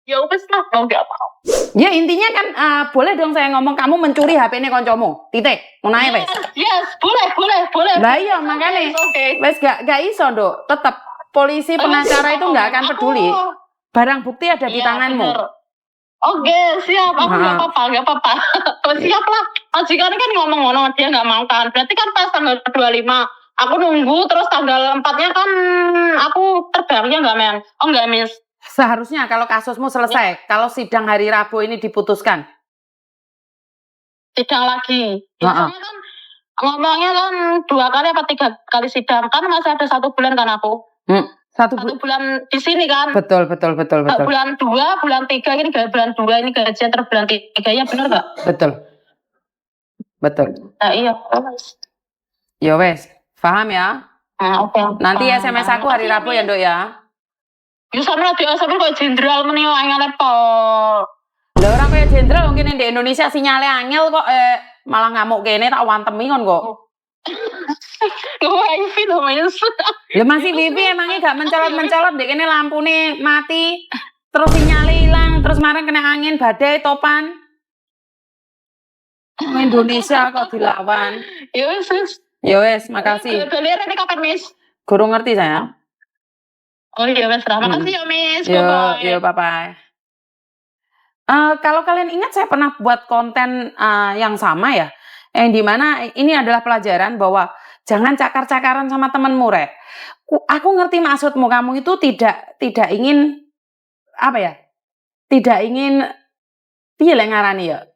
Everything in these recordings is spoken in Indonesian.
Ya wis lah, mau nggak mau. Ya intinya kan boleh dong saya ngomong kamu mencuri HP-ne koncomu. Titik. Ngono ae wis. Yes, boleh. Lah iya makane. Wis gak iso, Nduk. Tetep polisi pengacara itu nggak akan peduli. Barang bukti ada di tanganmu. Bener. Oke, siap. Aku nggak apa-apa. Siap lah. Majikan kan ngomong ngono, dia nggak mau kan. Berarti kan pas tanggal 25, aku nunggu, terus tanggal 4-nya kan aku terbangnya nggak, men. Oh, nggak, Miss. Seharusnya kalau kasusmu selesai, kalau sidang hari Rabu ini diputuskan. Sidang lagi. Biasanya kan ngomongnya kan 2 kali apa 3 kali sidang. Kan masih ada 1 bulan kan aku. 1 bulan di sini kan. Betul. Bulan 2, bulan 3 ini bulan 2 ini gajian terbulan 3 ya, bener gak? Betul. Nah, iya. Ya wes, paham ya? Oke. Nanti SMS aku hari Rabu ya, Nduk ya. Ya sama di SMS kok jenderal meneh angel pol. Lah ora kaya jenderal mungkin di Indonesia sinyale angel kok malah ngamuk kene tak wantemi kon kok. Wifi lho, Mas. Ya masih wifi emangnya gak mencolot-mencolot dek kene lampune mati. Terus sinyale hilang, terus kemarin kena angin badai topan. Indonesia kok dilawan. Ya wes, makasih. Beliau ini kapan, Miss? Guru ngerti saya. Oh iya, Mas. Makasih ya, Miss. Yo, bye-bye. Kalau kalian ingat saya pernah buat konten yang sama ya. Yang dimana ini adalah pelajaran bahwa jangan cakar-cakaran sama temenmu, Rek. Aku ngerti maksudmu, kamu itu tidak ingin apa ya? Tidak ingin piye lek ngarani ya.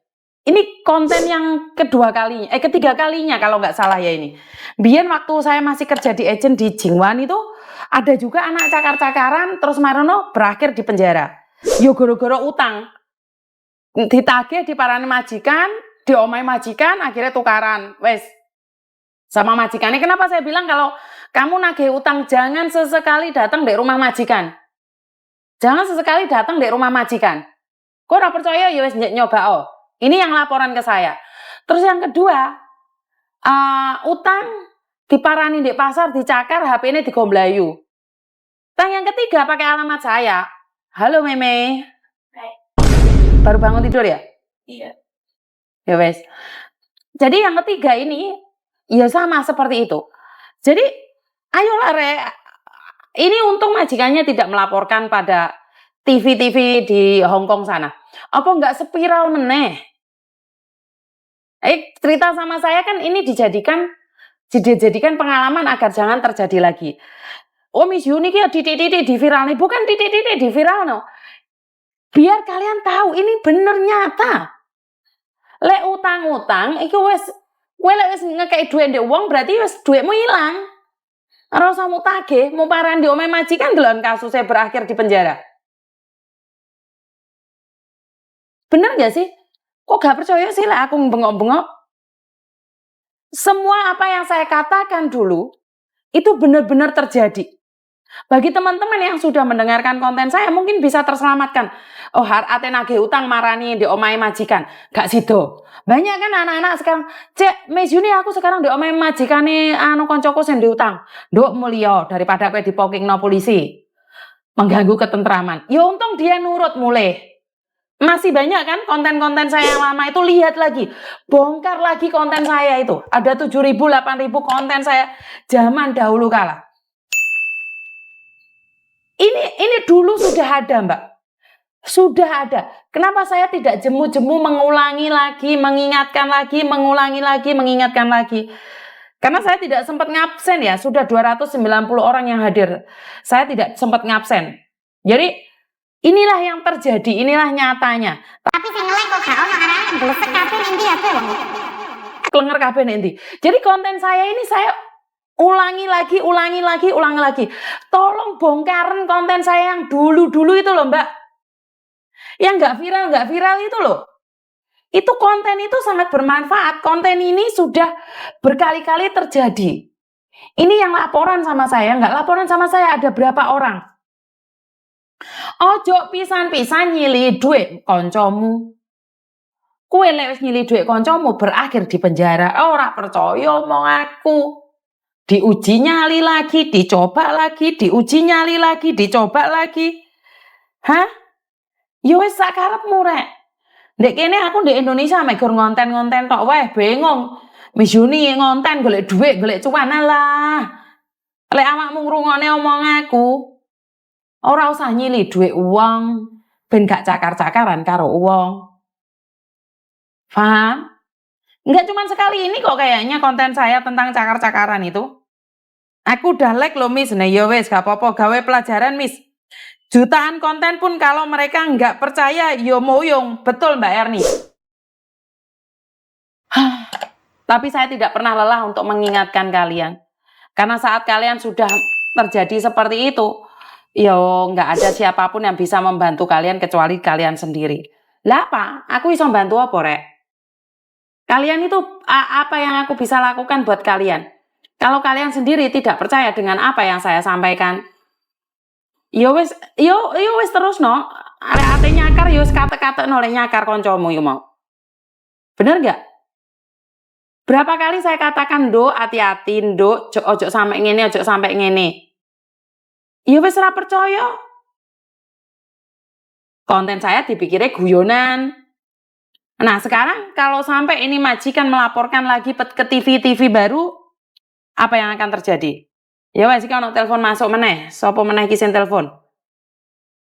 Ini konten yang ketiga kalinya kalau nggak salah ya ini. Biar waktu saya masih kerja di agent di Jingwan itu ada juga anak cakar-cakaran terus marono berakhir di penjara. Yo goro-goro utang. Ditagih diparani majikan, diomai majikan, akhirnya tukaran. Wes. Sama majikannya. Kenapa saya bilang kalau kamu nagih utang jangan sesekali datang di rumah majikan. Jangan sesekali datang di rumah majikan. Kok ora percaya ya wes nyoba Ini yang laporan ke saya. Terus yang kedua, utang diparani di pasar, dicakar, HP ini digomblayu. Yang ketiga pakai alamat saya. Halo Meme. Baru bangun tidur ya? Iya. Ya wes. Jadi yang ketiga ini, ya sama seperti itu. Jadi, ayolah Re. Ini untung majikannya tidak melaporkan pada TV-TV di Hongkong sana. Apa enggak spiral meneh? Cerita sama saya kan ini dijadikan pengalaman agar jangan terjadi lagi. Oh Miss Yuni ki titik-titik di viral nih, bukan titik-titik di viral no. Biar kalian tahu ini bener nyata. Lek utang-utang iki wis kowe lek wis ngekei duit ndek wong berarti wis duitmu hilang. Ora usah mutagih, mau paran di omahe majikan delon kasusnya berakhir di penjara. Bener gak sih? Kok gak percaya sih lah aku bengok-bengok? Semua apa yang saya katakan dulu itu benar-benar terjadi. Bagi teman-teman yang sudah mendengarkan konten saya mungkin bisa terselamatkan. Oh, ate nagih utang marani di omahe majikan. Gak sido. Banyak kan anak-anak sekarang, "Cek, Miss Yuni aku sekarang di omahe majikane koncoku sing diutang." Nduk mulya daripada kowe dipokingno polisi. Mengganggu ketentraman. Ya untung dia nurut mulai. Masih banyak kan konten-konten saya yang lama itu, lihat lagi. Bongkar lagi konten saya itu. Ada 7.000, 8.000 konten saya zaman dahulu kala. Ini dulu sudah ada, Mbak. Sudah ada. Kenapa saya tidak jemu-jemu mengulangi lagi, mengingatkan lagi, mengingatkan lagi? Karena saya tidak sempat ngabsen ya. Sudah 290 orang yang hadir. Saya tidak sempat ngabsen. Jadi inilah yang terjadi, inilah nyatanya. Tapi sing nge-like kok gak ono arane blesek kabeh ning ndi ya, Bang? Klenger kabeh ning ndi. Jadi konten saya ini saya ulangi lagi. Tolong bongkarin konten saya yang dulu-dulu itu loh, Mbak. Yang nggak viral itu loh. Itu konten itu sangat bermanfaat. Konten ini sudah berkali-kali terjadi. Ini yang laporan sama saya, nggak laporan sama saya ada berapa orang. Ojo pisan-pisan nyili duit koncomu. Kowe lek wis nyili duit koncomu berakhir di penjara. Ora percaya omong aku. Diuji nyali lagi, dicoba lagi, diuji nyali lagi, dicoba lagi. Hah? Ya wis sak karepmu rek. Ndek kene aku ndek Indonesia mek gur ngonten-ngonten tok wae bengong. Misuni ngonten golek dhuwit, golek cuan lah. Lek awakmu ngrungokne omong aku, ora usah nyili dhuwit uang ben gak cakar-cakaran karo uang. Paham? Enggak cuma sekali ini kok kayaknya konten saya tentang cakar-cakaran itu. Aku udah like loh Miss. Nah ya wes gak apa-apa gawe pelajaran Miss. Jutaan konten pun kalau mereka nggak percaya yo moyong. Betul Mbak Erni. Tapi saya tidak pernah lelah untuk mengingatkan kalian. Karena saat kalian sudah terjadi seperti itu, yo nggak ada siapapun yang bisa membantu kalian kecuali kalian sendiri. Lah apa? Aku bisa bantu apa rek? Kalian itu apa yang aku bisa lakukan buat kalian? Kalau kalian sendiri tidak percaya dengan apa yang saya sampaikan, yo wis terus no. Arek-ate nyakar yo kate-kate noleh nyakar koncomu yo mau. Bener gak? Berapa kali saya katakan nduk hati-hati nduk ojo sampai ngene ojo sampai ngene. Ya wis ora percaya. Konten saya dipikirnya guyonan. Nah sekarang kalau sampai ini majikan melaporkan lagi ke TV baru, apa yang akan terjadi? Ya wes iki ono telepon masuk meneh. Sopo meneh ki sing telepon?